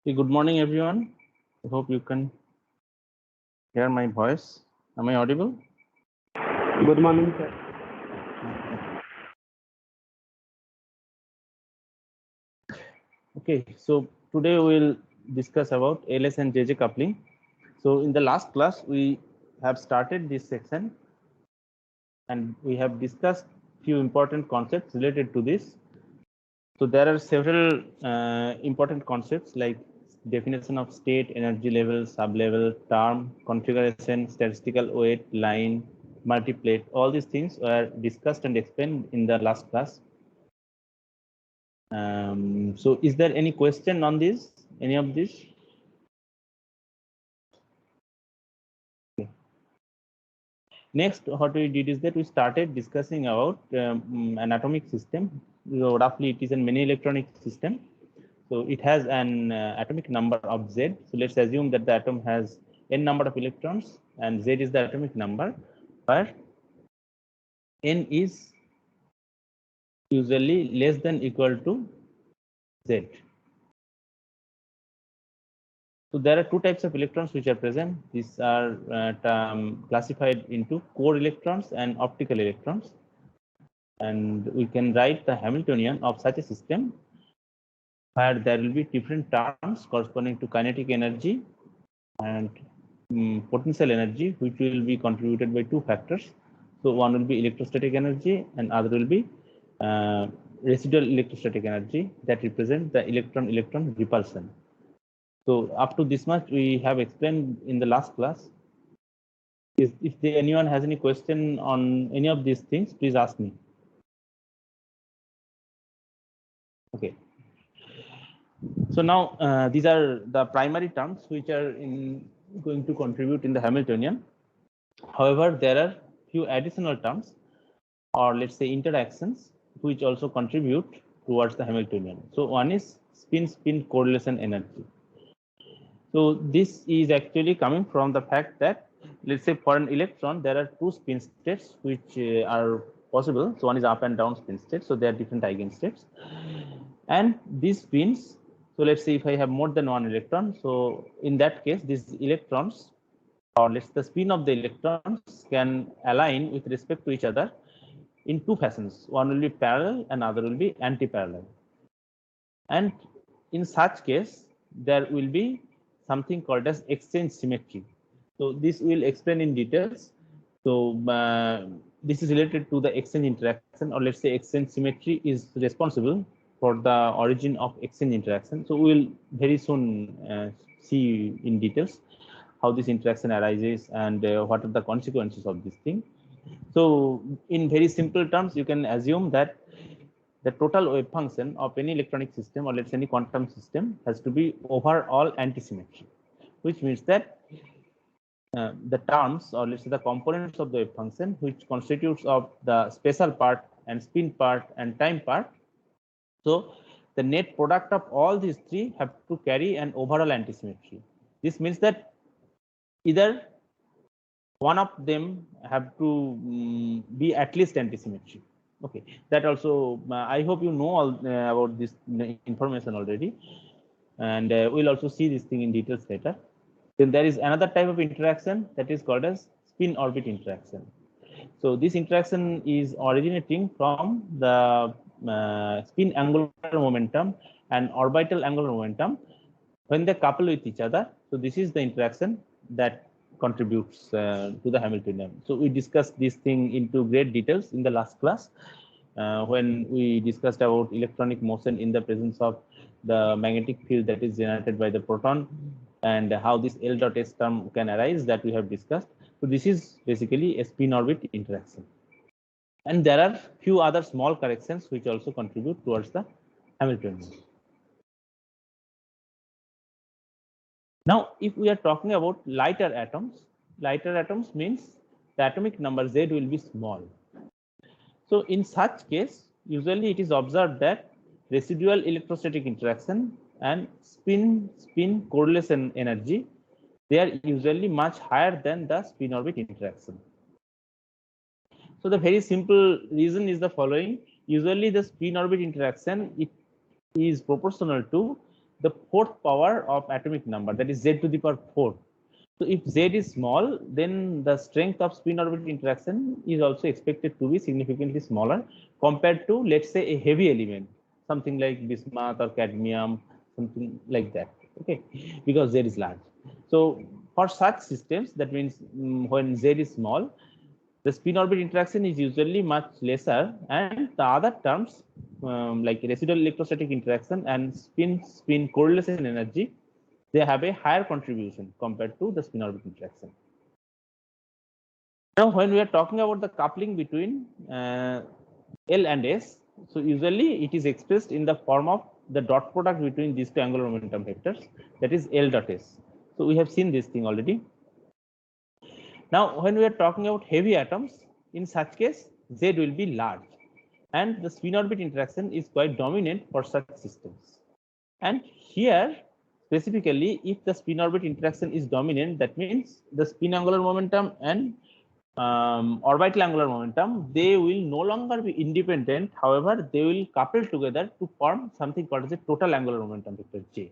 Good morning, everyone. I hope you can hear my voice. Am I audible? Good morning, sir. Okay, so today we'll discuss about LS and JJ coupling. So in the last class, we have started this section and we have discussed few important concepts related to this. So there are several important concepts like definition of state, energy level, sublevel, term, configuration, statistical weight, line, multiplate. All these things were discussed and explained in the last class. So is there any question on this? Any of this? Okay. Next, what we did is that we started discussing about an atomic system. So roughly, it is a many electronic system. So it has an atomic number of Z. So let's assume that the atom has n number of electrons and Z is the atomic number, where n is usually less than equal to Z. So there are two types of electrons which are present. These are classified into core electrons and optical electrons. And we can write the Hamiltonian of such a system where there will be different terms corresponding to kinetic energy and potential energy, which will be contributed by two factors. So one will be electrostatic energy and other will be residual electrostatic energy that represent the electron-electron repulsion. So up to this much we have explained in the last class. If anyone has any question on any of these things, please ask me. Okay. So now these are the primary terms which are going to contribute in the Hamiltonian. However, there are few additional terms, or let's say interactions, which also contribute towards the Hamiltonian. So one is spin-spin correlation energy. So this is actually coming from the fact that, let's say for an electron, there are two spin states which are possible. So one is up and down spin state. So there are different eigenstates. And these spins, so let's say if I have more than one electron, so in that case, these electrons, or let's the spin of the electrons can align with respect to each other in two fashions. One will be parallel and other will be anti-parallel. And in such case, there will be something called as exchange symmetry. So this will explain in details. So this is related to the exchange interaction, or let's say exchange symmetry is responsible for the origin of exchange interaction. So we will very soon see in details how this interaction arises and what are the consequences of this thing. So in very simple terms, you can assume that the total wave function of any electronic system, or let's say any quantum system, has to be overall antisymmetry, which means that the terms, or let's say the components of the wave function, which constitutes of the spatial part and spin part and time part. So the net product of all these three have to carry an overall antisymmetry. This means that either one of them have to be at least antisymmetry. Okay, that also I hope you know all about this information already, and we'll also see this thing in details later. Then there is another type of interaction that is called as spin orbit interaction. So this interaction is originating from the spin angular momentum and orbital angular momentum when they couple with each other. So this is the interaction that contributes to the Hamiltonian. So we discussed this thing into great details in the last class when we discussed about electronic motion in the presence of the magnetic field that is generated by the proton, and how this L dot S term can arise, that we have discussed. So this is basically a spin orbit interaction. And there are few other small corrections which also contribute towards the Hamiltonian. Now, if we are talking about lighter atoms means the atomic number Z will be small. So in such case, usually it is observed that residual electrostatic interaction and spin correlation energy, they are usually much higher than the spin orbit interaction. So the very simple reason is the following. Usually the spin orbit interaction, it is proportional to the fourth power of atomic number, that is z to the power 4. So if z is small, then the strength of spin orbit interaction is also expected to be significantly smaller compared to, let's say, a heavy element, something like bismuth or cadmium, something like that. Okay, because z is large. So for such systems, that means when z is small, the spin orbit interaction is usually much lesser, and the other terms like residual electrostatic interaction and spin correlation energy, they have a higher contribution compared to the spin orbit interaction. Now, when we are talking about the coupling between L and S, so usually it is expressed in the form of the dot product between these two angular momentum vectors, that is L dot S. So we have seen this thing already. Now, when we are talking about heavy atoms, in such case, Z will be large, and the spin orbit interaction is quite dominant for such systems. And here, specifically, if the spin orbit interaction is dominant, that means the spin angular momentum and orbital angular momentum, they will no longer be independent. However, they will couple together to form something called as a total angular momentum vector J.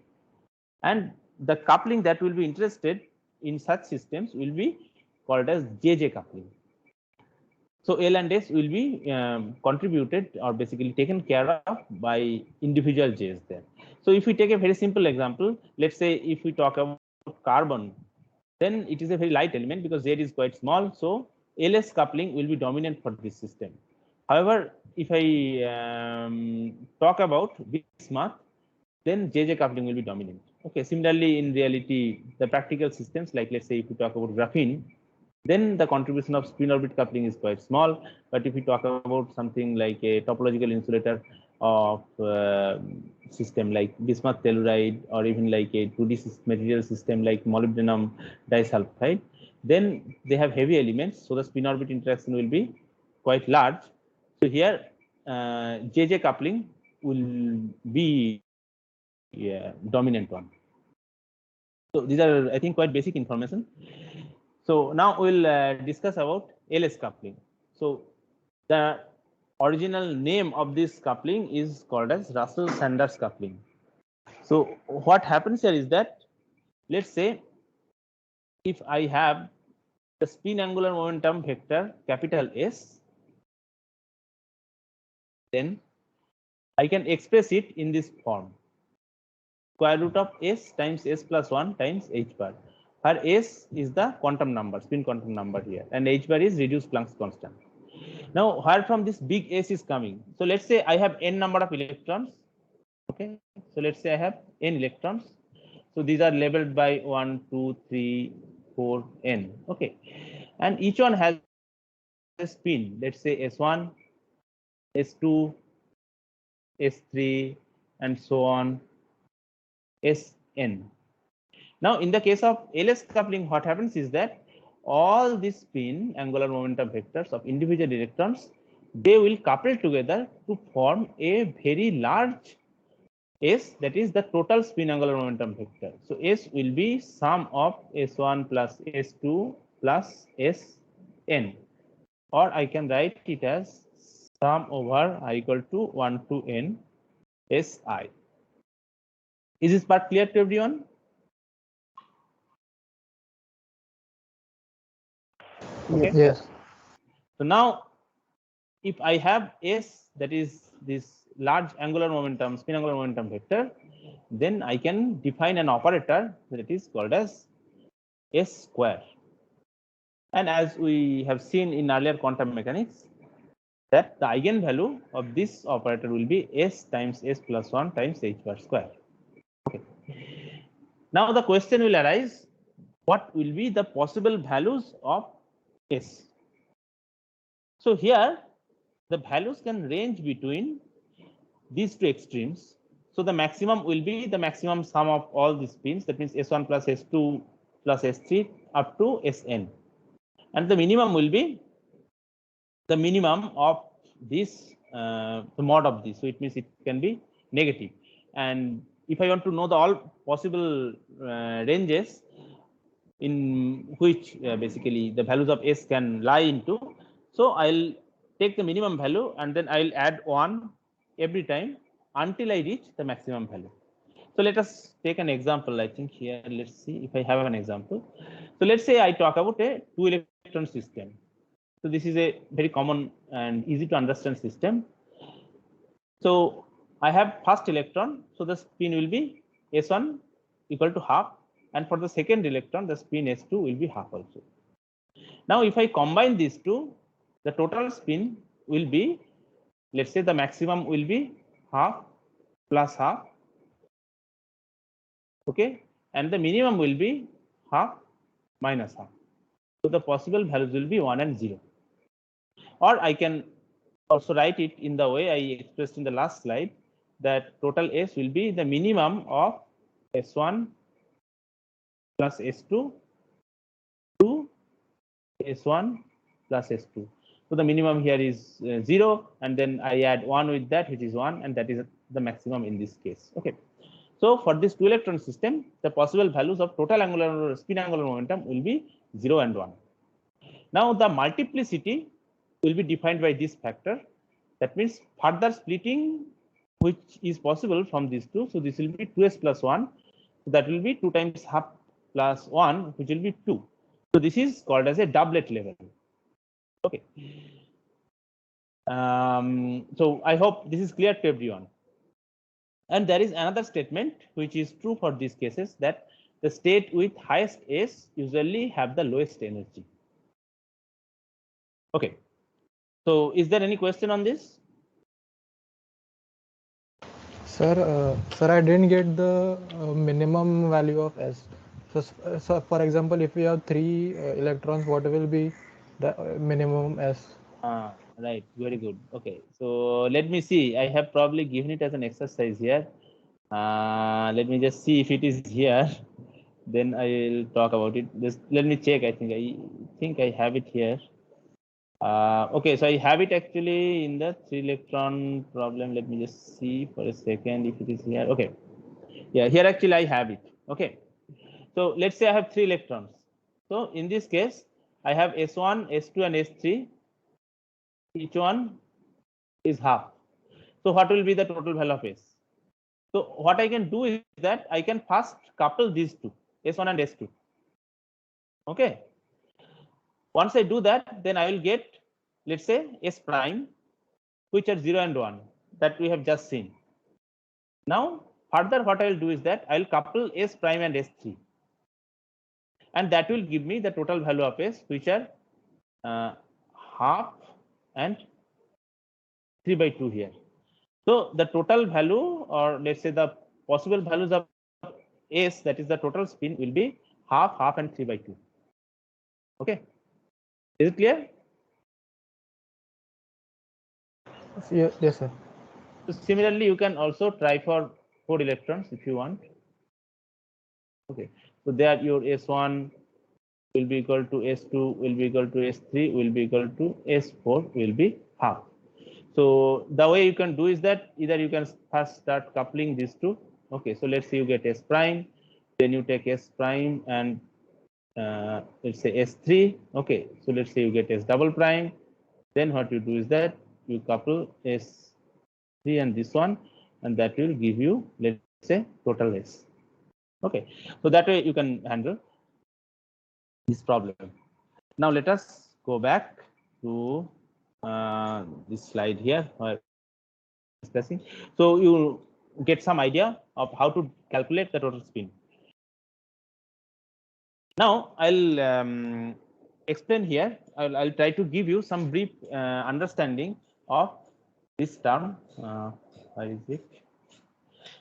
And the coupling that will be interested in such systems will be called as JJ coupling. So L and S will be contributed or basically taken care of by individual J's there. So if we take a very simple example, let's say if we talk about carbon, then it is a very light element because Z is quite small. So LS coupling will be dominant for this system. However, if I talk about bismuth, then JJ coupling will be dominant. Okay. Similarly, in reality, the practical systems, like let's say if we talk about graphene, then the contribution of spin orbit coupling is quite small. But if we talk about something like a topological insulator of system like bismuth telluride, or even like a 2D material system like molybdenum disulfide, then they have heavy elements, so the spin orbit interaction will be quite large. So here JJ coupling will be dominant one. So these are, I think, quite basic information. So now we'll discuss about LS coupling. So the original name of this coupling is called as Russell-Sanders coupling. So what happens here is that, let's say, if I have the spin angular momentum vector capital S, then I can express it in this form: square root of S times S plus 1 times H bar, where S is the quantum number, spin quantum number here, and H bar is reduced Planck's constant. Now, where from this big S is coming? So let's say I have n number of electrons. Okay, so let's say I have n electrons. So these are labeled by 1, 2, 3, 4, n. Okay, and each one has a spin. Let's say S1, S2, S3, and so on, Sn. Now, in the case of LS coupling, what happens is that all these spin angular momentum vectors of individual electrons, they will couple together to form a very large S, that is the total spin angular momentum vector. So S will be sum of S1 plus S2 plus Sn, or I can write it as sum over I equal to 1 to n Si. Is this part clear to everyone? Okay. Yes. So now, if I have S, that is this large angular momentum, spin angular momentum vector, then I can define an operator that is called as S square. And as we have seen in earlier quantum mechanics, that the eigenvalue of this operator will be S times S plus 1 times H bar square. Okay. Now the question will arise, what will be the possible values of S? So here the values can range between these two extremes. So the maximum will be the maximum sum of all these spins, that means S1 plus S2 plus S3 up to Sn. And the minimum will be the minimum of this, the mod of this. So it means it can be negative. And if I want to know the all possible ranges in which basically the values of S can lie into, so I'll take the minimum value and then I'll add 1 every time until I reach the maximum value. So let us take an example. I think here, let's see if I have an example. So let's say I talk about a 2-electron system. So this is a very common and easy to understand system. So I have first electron, so the spin will be s1 equal to half, and for the second electron, the spin s2 will be half also. Now, if I combine these two, the total spin will be, let's say the maximum will be half plus half, okay, and the minimum will be half minus half. So the possible values will be 1 and 0. Or I can also write it in the way I expressed in the last slide, that total S will be the minimum of S1 plus S2 to S1 plus S2. So the minimum here is 0, and then I add 1 with that, which is 1, and that is the maximum in this case. Okay. So for this 2-electron system, the possible values of total angular spin angular momentum will be 0 and 1. Now the multiplicity will be defined by this factor. That means further splitting which is possible from these two. So this will be 2s plus 1. So that will be 2 times half plus 1, which will be 2. So this is called as a doublet level. Okay. So I hope this is clear to everyone. And there is another statement which is true for these cases, that the state with highest S usually have the lowest energy. Okay. So is there any question on this? Sir, I didn't get the minimum value of S. So for example, if we have 3 electrons, what will be the minimum S? Right, very good. Okay, so let me see. I have probably given it as an exercise here. Let me just see if it is here. Then I will talk about it. Just let me check. I think I have it here. Okay, so I have it actually in the 3-electron problem. Let me just see for a second if it is here. Okay, yeah, here actually I have it. Okay, so let's say I have 3 electrons. So in this case, I have S1, S2, and S3. Each one is half. So what will be the total value of S? So what I can do is that I can first couple these two, S1 and S2. Okay. Once I do that, then I will get, let's say, S prime, which are 0 and 1 that we have just seen. Now, further what I will do is that I will couple S prime and S3. And that will give me the total value of S, which are half and 3 by 2 here. So the total value, or let's say the possible values of S, that is the total spin, will be half, half, and 3 by 2. Okay. Is it clear? Yes, sir. So similarly, you can also try for 4 electrons if you want. Okay. So there your S1 will be equal to S2, will be equal to S3, will be equal to S4, will be half. So the way you can do is that either you can first start coupling these two. Okay, so let's say you get S prime, then you take S prime and let's say S3. Okay, so let's say you get S double prime. Then what you do is that you couple S3 and this one, and that will give you, let's say, total S. Okay, so that way you can handle this problem. Now let us go back to this slide here. Discussing. So you get some idea of how to calculate the total spin. Now I'll explain here. I'll try to give you some brief understanding of this term. Where is it?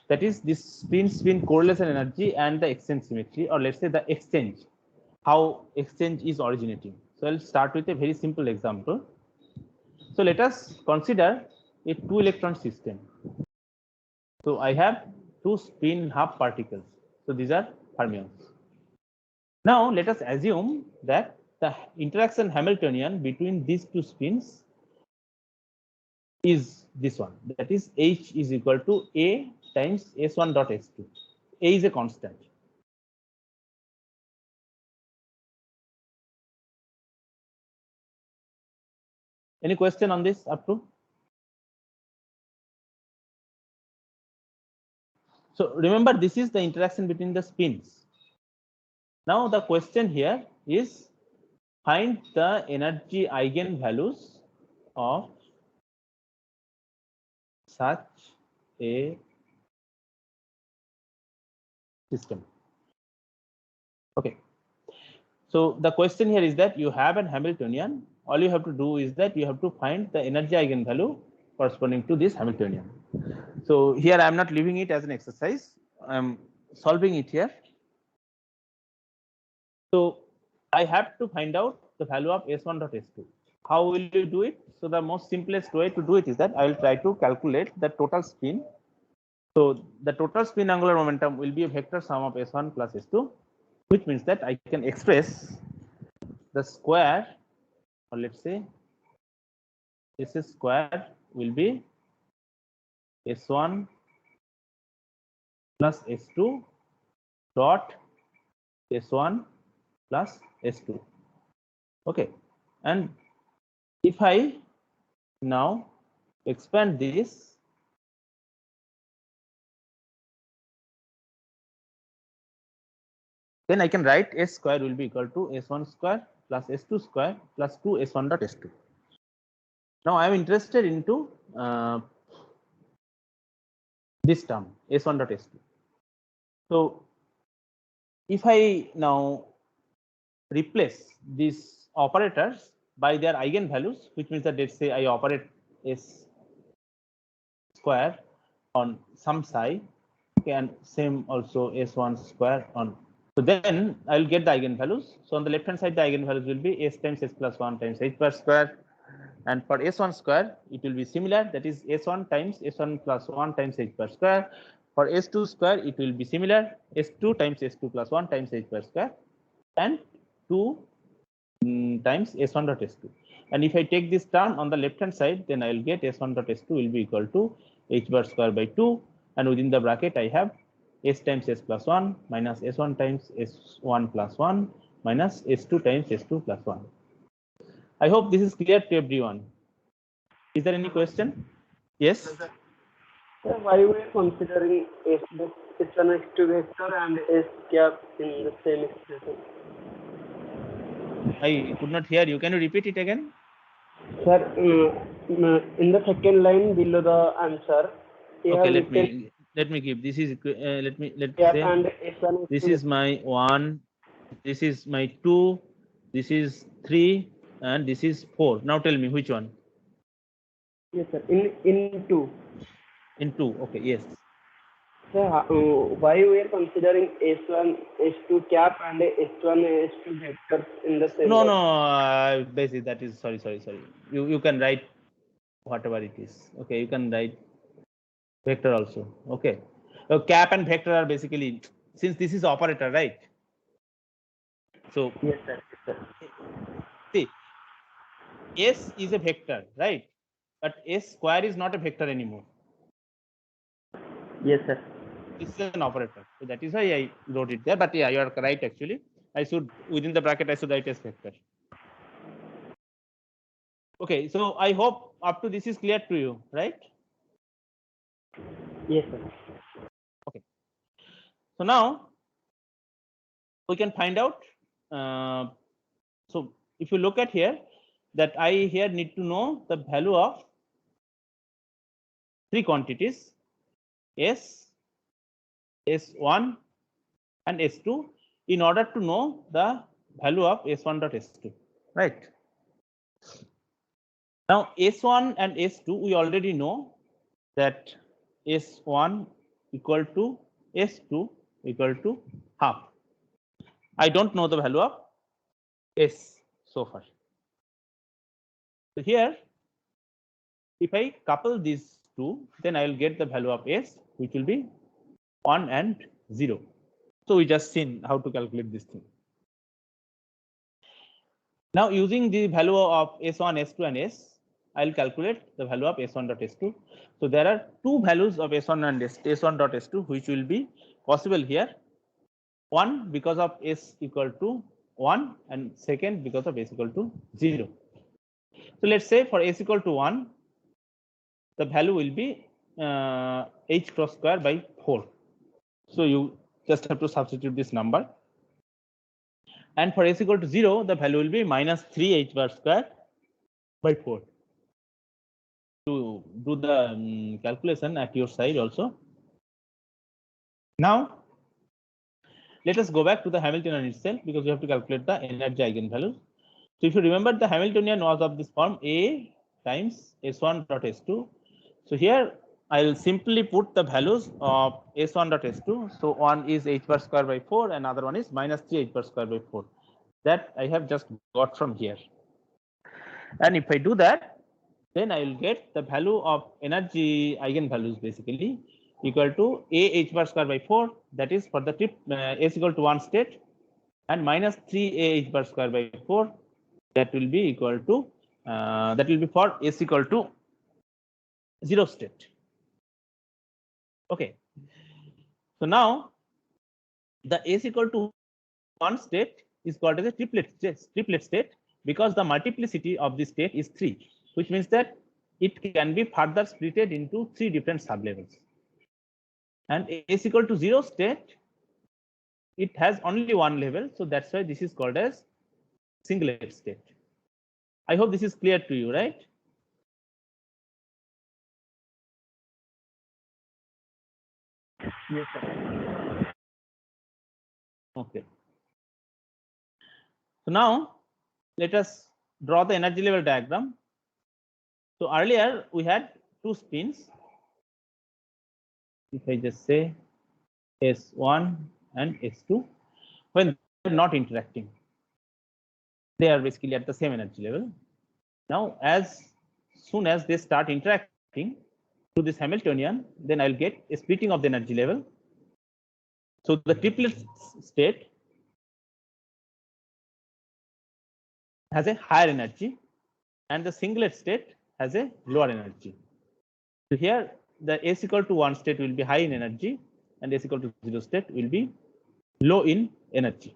That is this spin correlation energy and the exchange symmetry, or let's say the exchange, how exchange is originating. So I'll start with a very simple example. So let us consider a 2-electron system. So I have 2 spin half particles. So these are fermions. Now let us assume that the interaction Hamiltonian between these 2 spins is this one. That is H is equal to A times S1 dot S2. A is a constant. Any question on this up to? So remember, this is the interaction between the spins. Now the question here is find the energy eigenvalues of such a system. Okay. So the question here is that you have an Hamiltonian. All you have to do is that you have to find the energy eigenvalue corresponding to this Hamiltonian. So here I am not leaving it as an exercise. I am solving it here. So I have to find out the value of S1 dot S2. How will you do it? So the most simplest way to do it is that I will try to calculate the total spin. So the total spin angular momentum will be a vector sum of S1 plus S2, which means that I can express the square, or let's say this square will be S1 plus S2 dot S1 plus S2. Okay, and if I now expand this, then I can write S square will be equal to S1 square plus S2 square plus 2 S1 dot S2. Now I am interested into this term S1 dot S2. So if I now replace these operators by their eigenvalues, which means that let's say I operate S square on some psi, okay, and same also S1 square on. So then I will get the eigenvalues. So on the left hand side, the eigenvalues will be S times S plus 1 times H bar square. And for S1 square, it will be similar. That is S1 times S1 plus 1 times H bar square. For S2 square, it will be similar. S2 times S2 plus 1 times H bar square. And 2 times S1 dot S2. And if I take this term on the left hand side, then I will get S1 dot S2 will be equal to H bar square by 2. And within the bracket, I have S times S plus 1 minus S1 times S1 plus 1 minus S2 times S2 plus 1. I hope this is clear to everyone. Is there any question? Yes? Sir, why we are considering S1 S2 vector and S cap in the same expression? I could not hear you. Can you repeat it again? Sir, in the second line below the answer, you Okay, have let me give. This is let me cap say and S1 this is my 1, this is my 2, this is 3, and this is 4. Now tell me which one? Yes, sir. In 2. In 2. Okay, yes. Sir, why we are considering S1 S2 cap and S1 S2 vectors in the same No, line? no. Basically, that is sorry. You can write whatever it is. Okay, you can write vector also. Okay. Cap and vector are basically, since this is operator, right? So Yes, sir. Yes, sir. see, S is a vector, right? But S square is not a vector anymore. Yes, sir. This is an operator. So that is why I wrote it there. But yeah, you are right actually. I should, within the bracket, I should write S vector. Okay, so I hope up to this is clear to you, right? Yes, sir. Okay. So now we can find out. So if you look at here, that I here need to know the value of 3 quantities, S, S1 and S2 in order to know the value of S1 dot S2, right? Now S1 and S2 we already know that S1 equal to S2 equal to half. I don't know the value of S so far. So here, if I couple these two, then I will get the value of S, which will be 1 and 0. So we just seen how to calculate this thing. Now using the value of S1, S2 and S, I will calculate the value of S1 dot S2. So there are two values of S1 and S1 dot S2 which will be possible here. One because of S equal to 1 and second because of S equal to 0. So let's say for S equal to 1, the value will be H cross square by 4. So you just have to substitute this number. And for s equal to 0, the value will be minus 3 h bar square by 4. To do the calculation at your side also. Now, let us go back to the Hamiltonian itself because we have to calculate the energy eigenvalues. So if you remember, the Hamiltonian was of this form A times S1 dot S2. So here I'll simply put the values of S1 dot S2. So one is h bar square by 4 and other one is minus 3 h bar square by 4. That I have just got from here. And if I do that, then I will get the value of energy eigenvalues basically equal to A h bar square by 4. That is for the S equal to 1 state, and minus 3 A h bar square by 4. That will be equal to that will be for S equal to 0 state. Okay. So now the S equal to 1 state is called as a triplet state because the multiplicity of the state is 3, which means that it can be further splitted into 3 different sublevels. And S equal to 0 state, it has only one level, so that's why this is called as singlet state. I hope this is clear to you, right? Yes, sir. Okay. So now let us draw the energy level diagram. So earlier we had 2 spins. If I just say S1 and S2, when they're not interacting, they are basically at the same energy level. Now, as soon as they start interacting to this Hamiltonian, then I'll get a splitting of the energy level. So the triplet state has a higher energy and the singlet state has a lower energy. So here the S equal to 1 state will be high in energy and S equal to 0 state will be low in energy.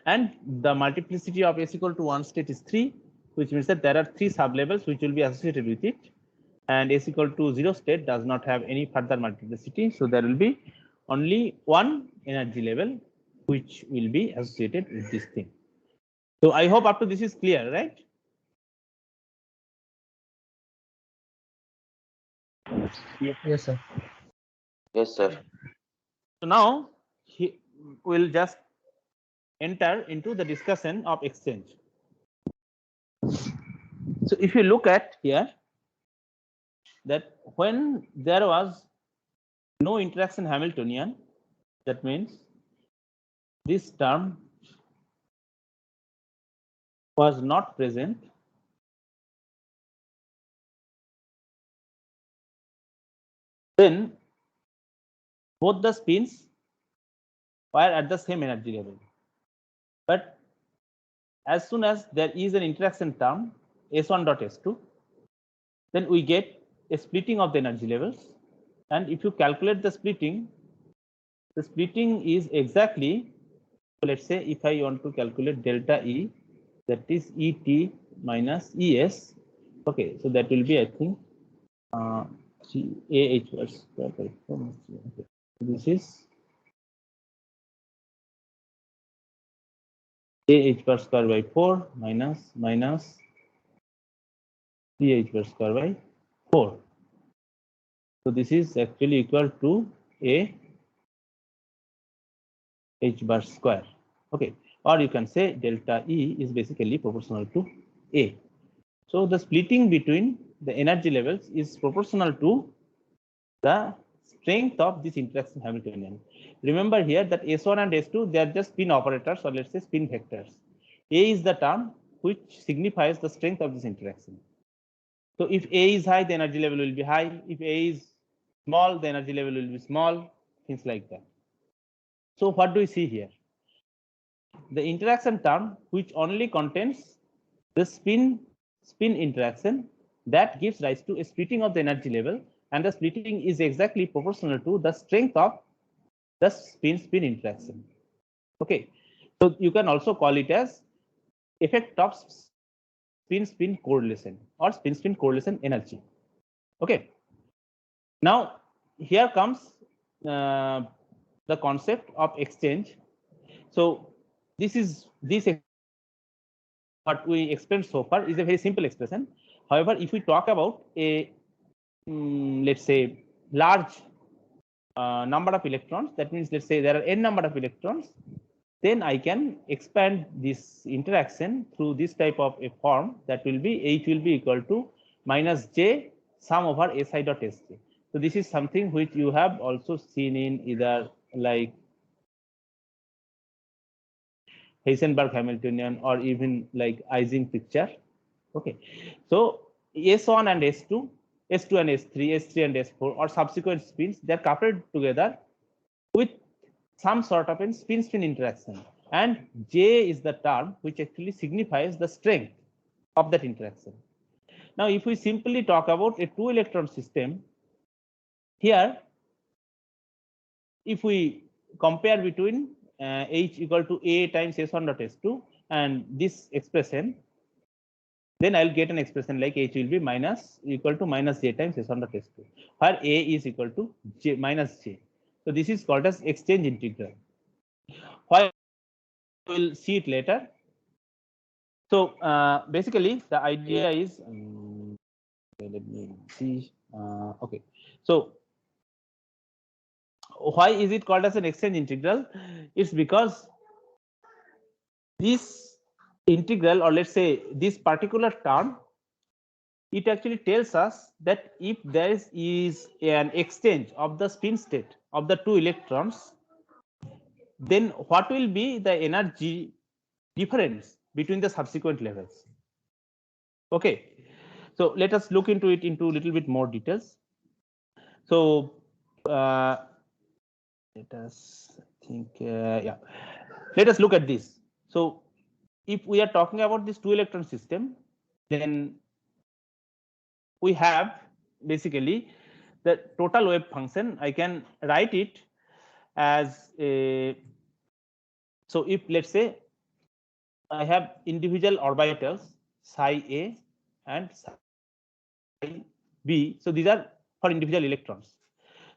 And the multiplicity of S equal to 1 state is 3, which means that there are 3 sublevels which will be associated with it. And S equal to 0 state does not have any further multiplicity. So there will be only one energy level which will be associated with this thing. So I hope up to this is clear, right? Yes, sir. Yes, sir. So now we'll just enter into the discussion of exchange. So if you look at here, that when there was no interaction Hamiltonian, that means this term was not present, then both the spins were at the same energy level. But as soon as there is an interaction term S1 dot S2, then we get a splitting of the energy levels. And if you calculate the splitting is exactly, so let's say if I want to calculate delta E, that is ET minus ES. Okay, so that will be, I think, AH bar square by 4. Okay. This is AH bar square by 4 minus 3H bar square by 4. So this is actually equal to A H bar square. Okay, or you can say delta E is basically proportional to A. So the splitting between the energy levels is proportional to the strength of this interaction Hamiltonian. Remember here that S1 and S2, they are just spin operators, or let's say spin vectors. A is the term which signifies the strength of this interaction. So if A is high, the energy level will be high. If A is small, the energy level will be small, things like that. So what do we see here? The interaction term which only contains the spin interaction, that gives rise to a splitting of the energy level, and the splitting is exactly proportional to the strength of the spin interaction. Okay, so you can also call it as effect of spin correlation or spin correlation energy. Okay, now here comes the concept of exchange. So this what we explained so far is a very simple expression. However, if we talk about a let's say large number of electrons, that means let's say there are n number of electrons, then I can expand this interaction through this type of a form, that will be H will be equal to minus J sum over Si dot Sj. So this is something which you have also seen in either like Heisenberg Hamiltonian or even like Ising picture. Okay, so S1 and S2, S2 and S3, S3 and S4 or subsequent spins, they are coupled together with some sort of a spin-spin interaction, and J is the term which actually signifies the strength of that interaction. Now, if we simply talk about a 2-electron system, here, if we compare between H equal to A times S1 dot S2 and this expression, then I'll get an expression like H will be minus equal to minus J times S1 dot S2, where A is equal to J minus J. So this is called as exchange integral. Why we'll see it later. So basically the idea is okay, let me see. Okay, so why is it called as an exchange integral? It's because this integral, or let's say this particular term, it actually tells us that if there is an exchange of the spin state of the 2 electrons, then what will be the energy difference between the subsequent levels? Okay, so let us look into it into a little bit more details. So let us think, yeah, let us look at this. So if we are talking about this 2-electron system, then we have basically the total wave function. I can write it as a, so if let's say I have individual orbitals psi A and psi B, so these are for individual electrons.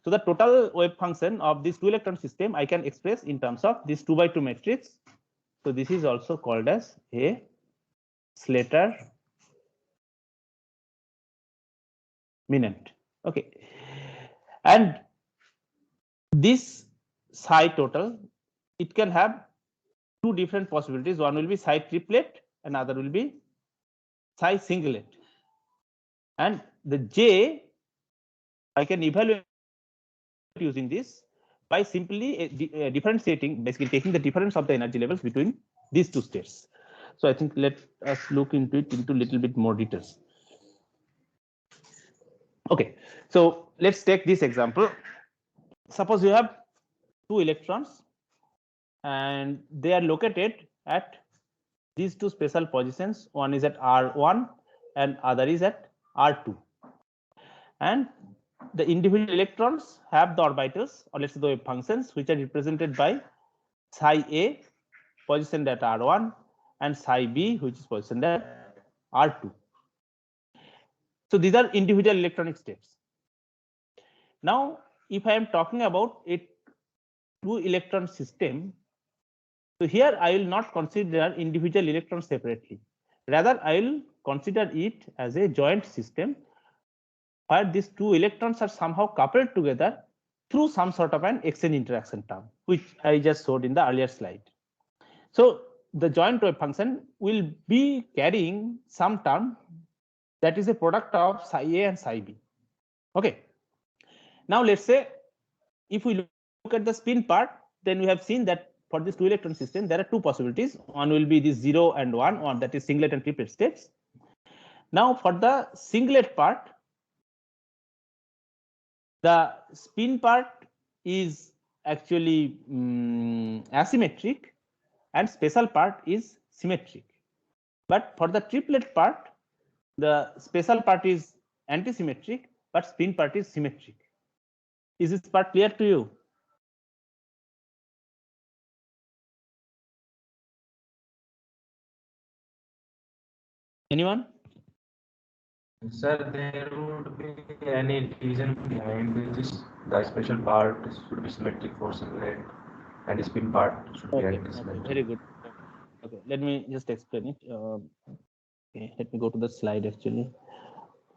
So the total wave function of this 2-electron system I can express in terms of this 2 by 2 matrix. So this is also called as a Slater minant. Okay, and this psi total, it can have 2 different possibilities. One will be psi triplet, another will be psi singlet, and the J I can evaluate using this by simply differentiating, basically taking the difference of the energy levels between these 2 states. So I think let us look into it into a little bit more details. Okay, so let's take this example. Suppose you have 2 electrons and they are located at these 2 special positions. One is at R1 and other is at R2, and the individual electrons have the orbitals, or let's say the wave functions, which are represented by psi A positioned at R1 and psi B, which is positioned at R2. So these are individual electronic states. Now, if I am talking about a 2-electron system, so here I will not consider individual electrons separately. Rather, I will consider it as a joint system where these 2 electrons are somehow coupled together through some sort of an exchange interaction term, which I just showed in the earlier slide. So the joint wave function will be carrying some term that is a product of psi A and psi B. Okay. Now let's say if we look at the spin part, then we have seen that for this 2-electron system there are 2 possibilities. One will be this 0 and 1, or that is singlet and triplet states. Now for the singlet part, the spin part is actually asymmetric and special part is symmetric. But for the triplet part, the special part is antisymmetric, but spin part is symmetric. Is this part clear to you? Anyone? Sir, there would be any reason behind this? the special part should be symmetric for singlet, and the spin part should be Okay, anti-symmetric. very good. Okay, let me just explain it. Okay, let me go to the slide actually.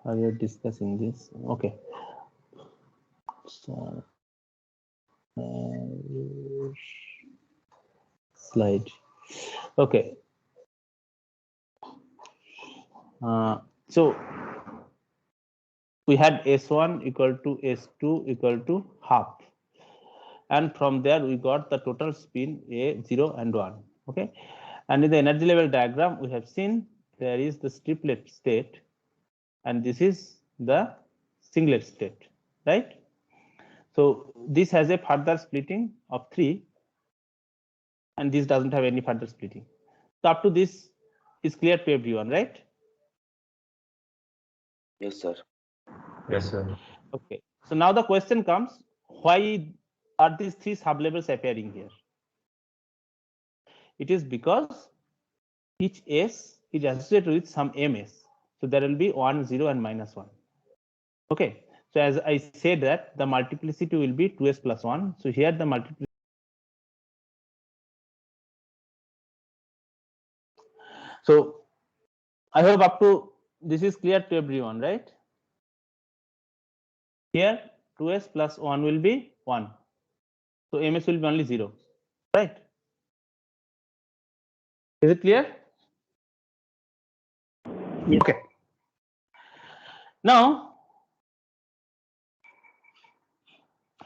We are discussing this. Okay. So, slide. Okay. So we had S1 equal to S2 equal to half, and from there we got the total spin A 0 and 1. Okay, and in the energy level diagram we have seen there is the triplet state, and this is the singlet state, right? So this has a further splitting of 3, and this doesn't have any further splitting. So up to this is clear to everyone, right? Yes, sir. Yes, sir. Okay. So now the question comes: why are these 3 sublevels appearing here? It is because each S is associated with some MS. So there will be 1, 0, and -1. Okay. So as I said that the multiplicity will be 2S plus 1. So here the multiplicity. So I hope up to this is clear to everyone, right? Here 2S plus 1 will be 1. So MS will be only 0, right? Is it clear? Yes. Okay. Now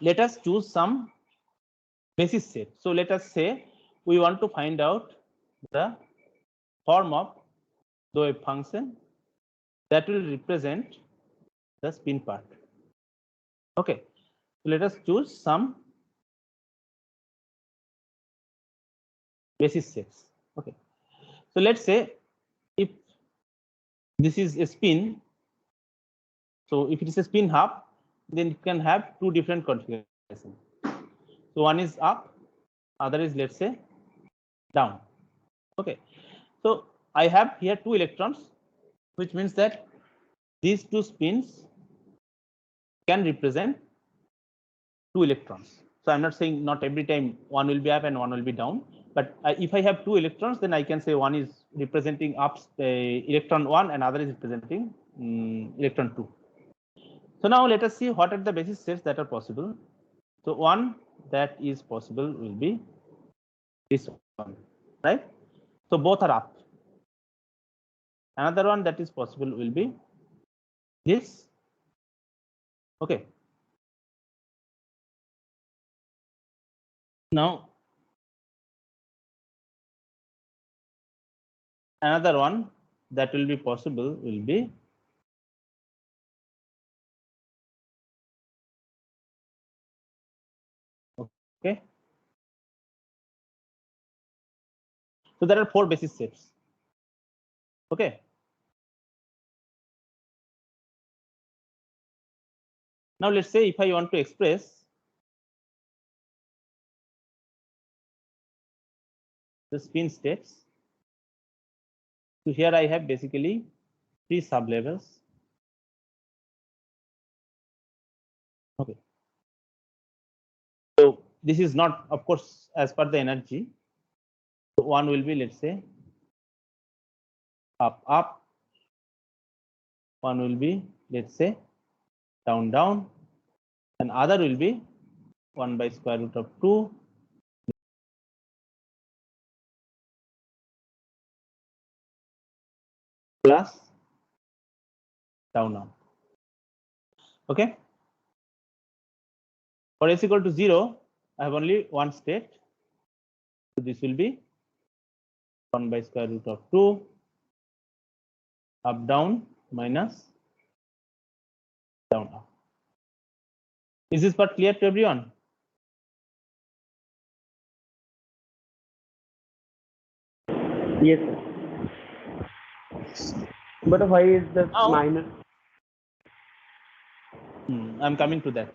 let us choose some basis set. So let us say we want to find out the form of the wave function that will represent the spin part. Okay, so let us choose some basis sets. Okay, so let's say if this is a spin, so if it is a spin half, then it can have 2 different configurations. So one is up, other is, let's say, down. Okay, so I have here 2 electrons, which means that these 2 spins can represent 2 electrons. So I'm not saying not every time one will be up and one will be down, but if I have 2 electrons, then I can say one is representing up electron 1 and other is representing electron 2. So now let us see what are the basis sets that are possible. So one that is possible will be this one, right? So both are up. Another one that is possible will be this. Okay. Now another one that will be possible will be okay. So there are 4 basis sets. Okay. Now let's say if I want to express the spin states, so here I have basically 3 sublevels. Okay. So this is not, of course, as per the energy. So one will be, let's say, up, up. One will be, let's say, down, down. And other will be 1 by square root of 2 plus down, down. Okay. For s equal to 0, I have only one state. So this will be 1 by square root of 2 up, down, minus down, up. Is this part clear to everyone? Yes, sir. But why is the Now, minus? I'm coming to that.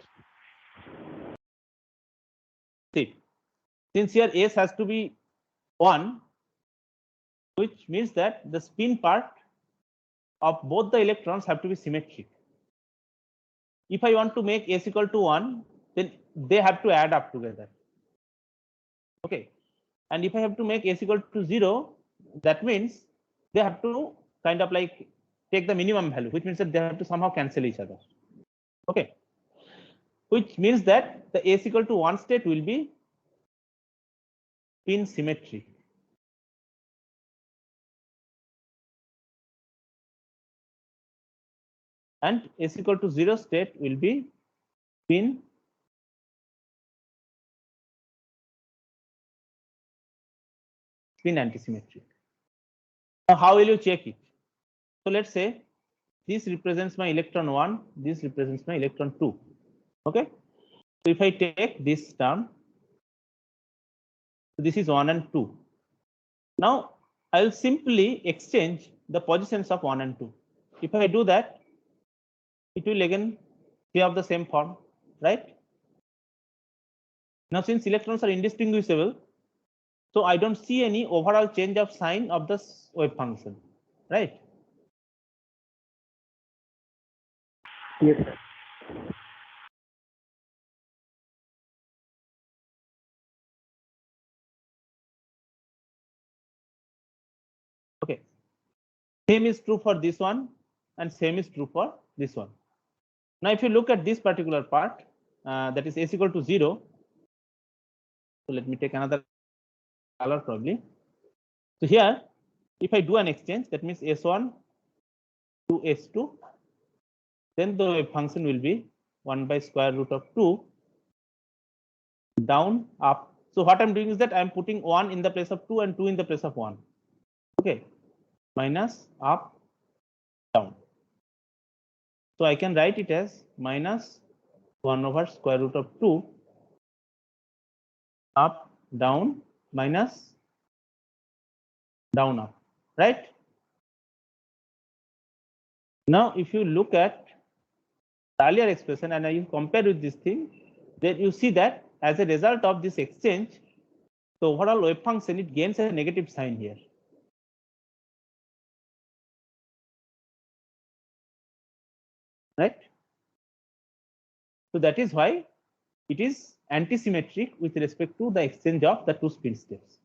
See, since here S has to be 1, which means that the spin part of both the electrons have to be symmetric. If I want to make S equal to 1, then they have to add up together. Okay, and if I have to make s equal to 0, that means they have to kind of like take the minimum value, which means that they have to somehow cancel each other. Okay, which means that the s equal to 1 state will be spin symmetry. And s equal to 0 state will be spin antisymmetry. Now, how will you check it? So let's say this represents my electron 1, this represents my electron 2. Okay, so if I take this term, so this is 1 and 2. Now I will simply exchange the positions of 1 and 2. If I do that, it will again be of the same form, right? Now since electrons are indistinguishable, so I don't see any overall change of sign of the wave function, right? Yes, sir. Okay, same is true for this one and same is true for this one. Now if you look at this particular part, that is s equal to 0. So let me take another color probably. So here, if I do an exchange, that means s1 to s2, then the wave function will be 1 by square root of 2 down up. So what I'm doing is that I'm putting 1 in the place of 2 and 2 in the place of 1. Okay, minus up down. So I can write it as minus 1 over square root of 2 up down minus down up, right? Now if you look at the earlier expression and you compare with this thing, then you see that as a result of this exchange, the overall wave function, it gains a negative sign here. Right? So that is why it is antisymmetric with respect to the exchange of the two spin states.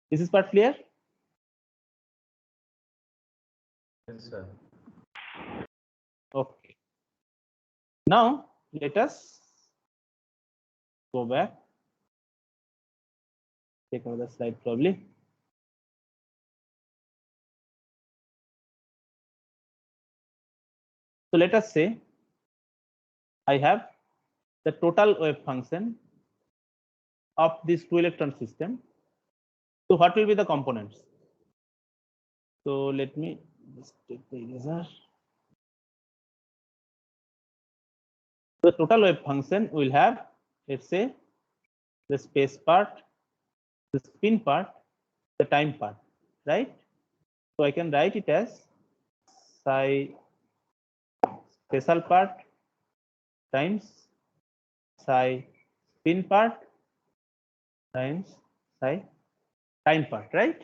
Is this part clear? Yes, sir. Okay. Now let us go back. Take another slide probably. So let us say I have the total wave function of this two electron system. So what will be the components? So let me just take the eraser. The total wave function will have, let's say, the space part, the spin part, the time part, right? So I can write it as psi spatial part times psi spin part times psi time part, right?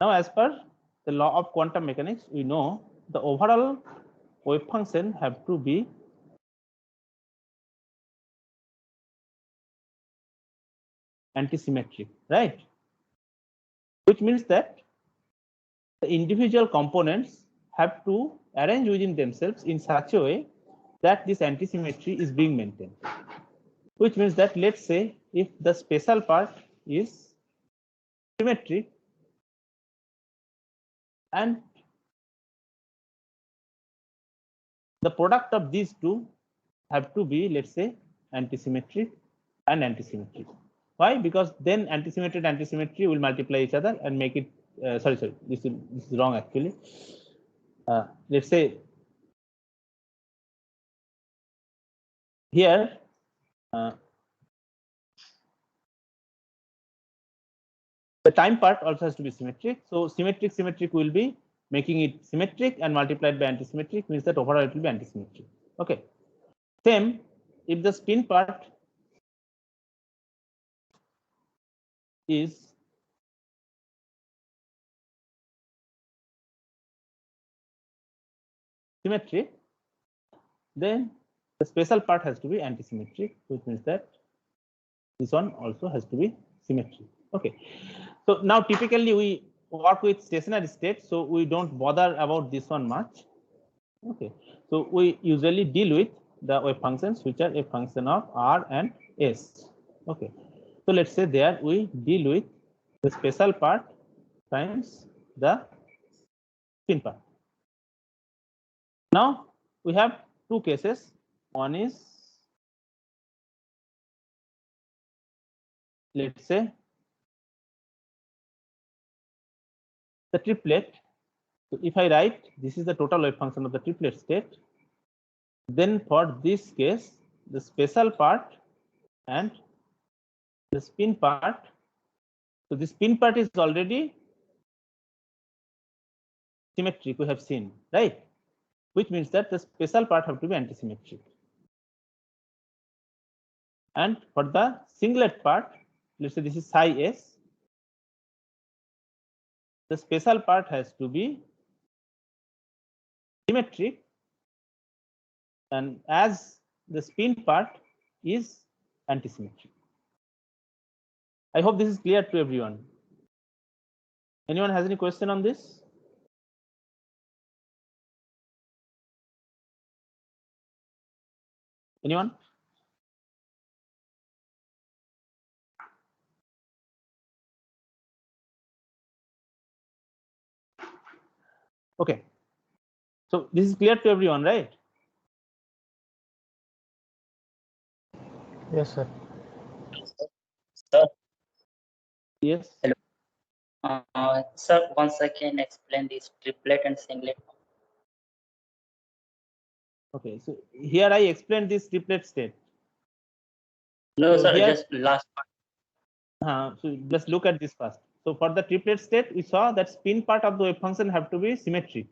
Now, as per the law of quantum mechanics, we know the overall wave function have to be antisymmetric, right? Which means that the individual components have to arrange within themselves in such a way that this antisymmetry is being maintained. Which means that, let's say, if the spatial part is symmetric and the product of these two have to be, let's say, antisymmetric and antisymmetric. Why? Because then antisymmetry and antisymmetry will multiply each other and make it sorry, this is wrong actually. Let's say here the time part also has to be symmetric. So symmetric will be making it symmetric and multiplied by antisymmetric, means that overall it will be antisymmetric. Okay. Same if the spin part is symmetric, then the special part has to be antisymmetric, which means that this one also has to be symmetric. Okay. So now typically we work with stationary state, so we don't bother about this one much. Okay. So we usually deal with the wave functions which are a function of R and S. Okay. So let's say there we deal with the special part times the spin part. Now we have two cases. One is, let's say, the triplet. So if I write this is the total wave function of the triplet state, then for this case the special part and the spin part. So the spin part is already symmetric, we have seen, right? Which means that the special part have to be antisymmetric. And for the singlet part, let's say this is psi s, the special part has to be symmetric, and as the spin part is antisymmetric. I hope this is clear to everyone. Anyone has any question on this? Anyone? Okay. So this is clear to everyone, right? Yes, sir. Sir, Yes. sir, once again explain this triplet and singlet. Okay. So here I explained this triplet state. No, So sir, here- just last part. So let's look at this first. So for the triplet state, we saw that spin part of the wave function have to be symmetric.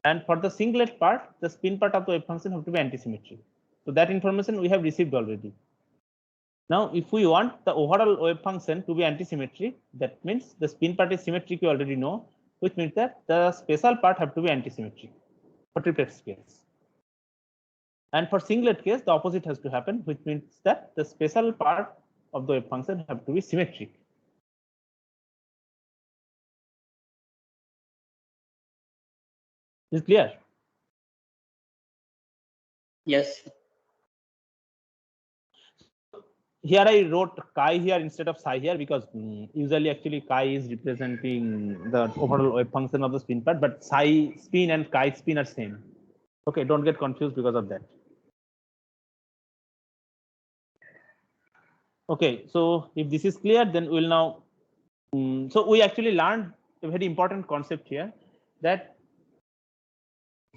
And for the singlet part, the spin part of the wave function have to be antisymmetric. So that information we have received already. Now, if we want the overall wave function to be antisymmetric, that means the spin part is symmetric, you already know, which means that the special part have to be antisymmetric for triplet case. And for singlet case, the opposite has to happen, which means that the special part of the wave function have to be symmetric. Is it clear? Yes. Here I wrote chi here instead of psi here because usually actually chi is representing the overall wave function of the spin part, but psi spin and chi spin are same. Okay, don't get confused because of that. Okay, so if this is clear, then we'll now. So we actually learned a very important concept here, that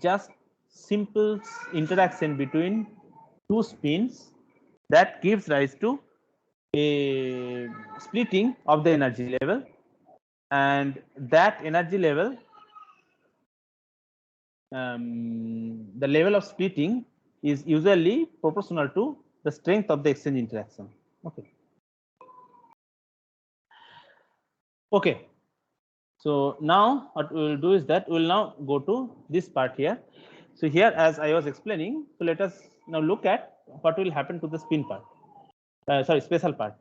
just simple interaction between two spins that gives rise to a splitting of the energy level, and that energy level, the level of splitting is usually proportional to the strength of the exchange interaction. Okay. Okay. So now what we will do is that we will now go to this part here. So here, as I was explaining, so let us now look at what will happen to the spin part. Sorry, special part.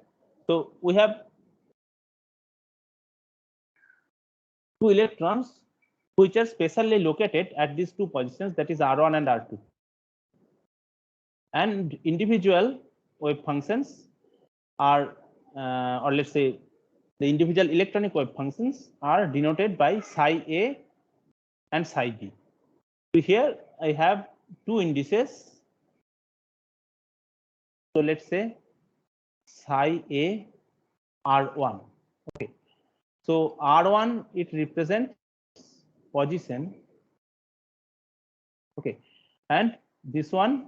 So we have two electrons which are specially located at these two positions, that is R1 and R2. And individual wave functions are, or let's say the individual electronic wave functions are denoted by psi A and psi B. So here I have two indices. So let's say psi A R1. Okay. So R1 it represents position. Okay. And this one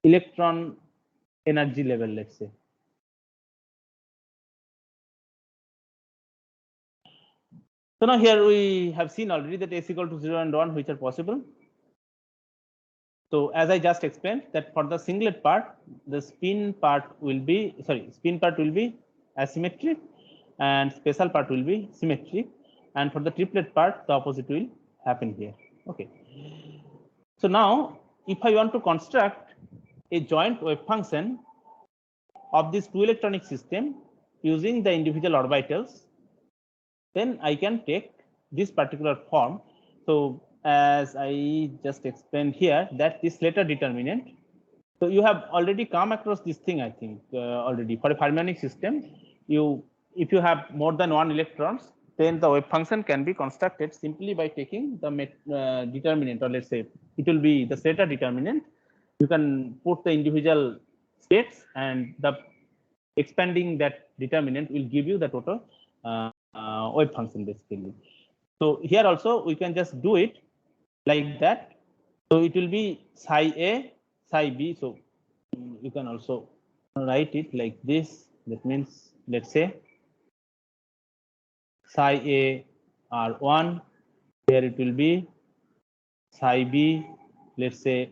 electron energy level, let's say. So now here we have seen already that S equal to 0 and 1 which are possible. So as I just explained that for the singlet part, the spin part will be asymmetric and special part will be symmetric, and for the triplet part the opposite will happen here. Okay. So now, if I want to construct a joint wave function of this two electronic system using the individual orbitals, then I can take this particular form. So as I just explained here, that this later determinant. So you have already come across this thing, I think, already for a fermionic system. If you have more than one electrons, then the wave function can be constructed simply by taking the determinant, or let's say it will be the Slater determinant. You can put the individual states, and the expanding that determinant will give you the total wave function basically. So here also we can just do it like that. So it will be psi A, psi B. So you can also write it like this. That means, let's say psi A R1, here it will be psi B, let's say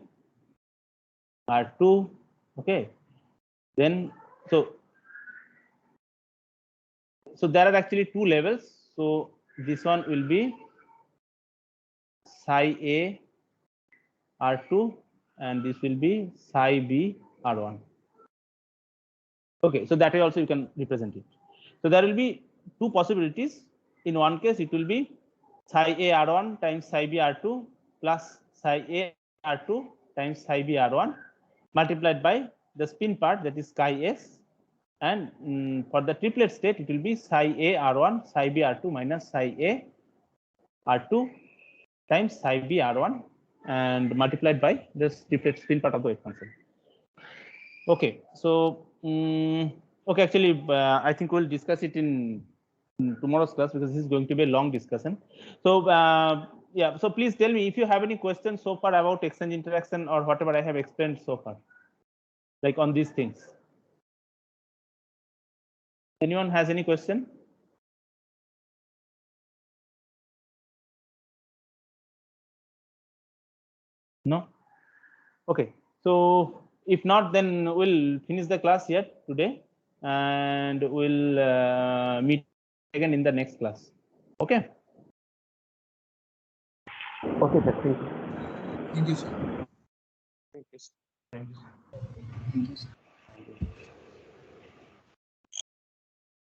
R2. Okay. Then so there are actually two levels. So this one will be psi A R2, and this will be psi B R1. Okay, so that way also you can represent it. So there will be two possibilities. In one case, it will be psi A R1 times psi B R2 plus psi A R2 times psi B R1 multiplied by the spin part, that is chi S. And for the triplet state, it will be psi A R1 psi B R2 minus psi A R2 times psi B R1 and multiplied by this triplet spin part of the wave function. Okay, so okay, actually, I think we'll discuss it in tomorrow's class, because this is going to be a long discussion. So yeah, so please tell me if you have any questions so far about exchange interaction or whatever I have explained so far, like on these things. Anyone has any question? No? Okay, so if not, then we'll finish the class here today, and we'll meet again in the next class. Okay. Okay, sir. Thank you. Thank you, sir. Thank you. Thank you, sir.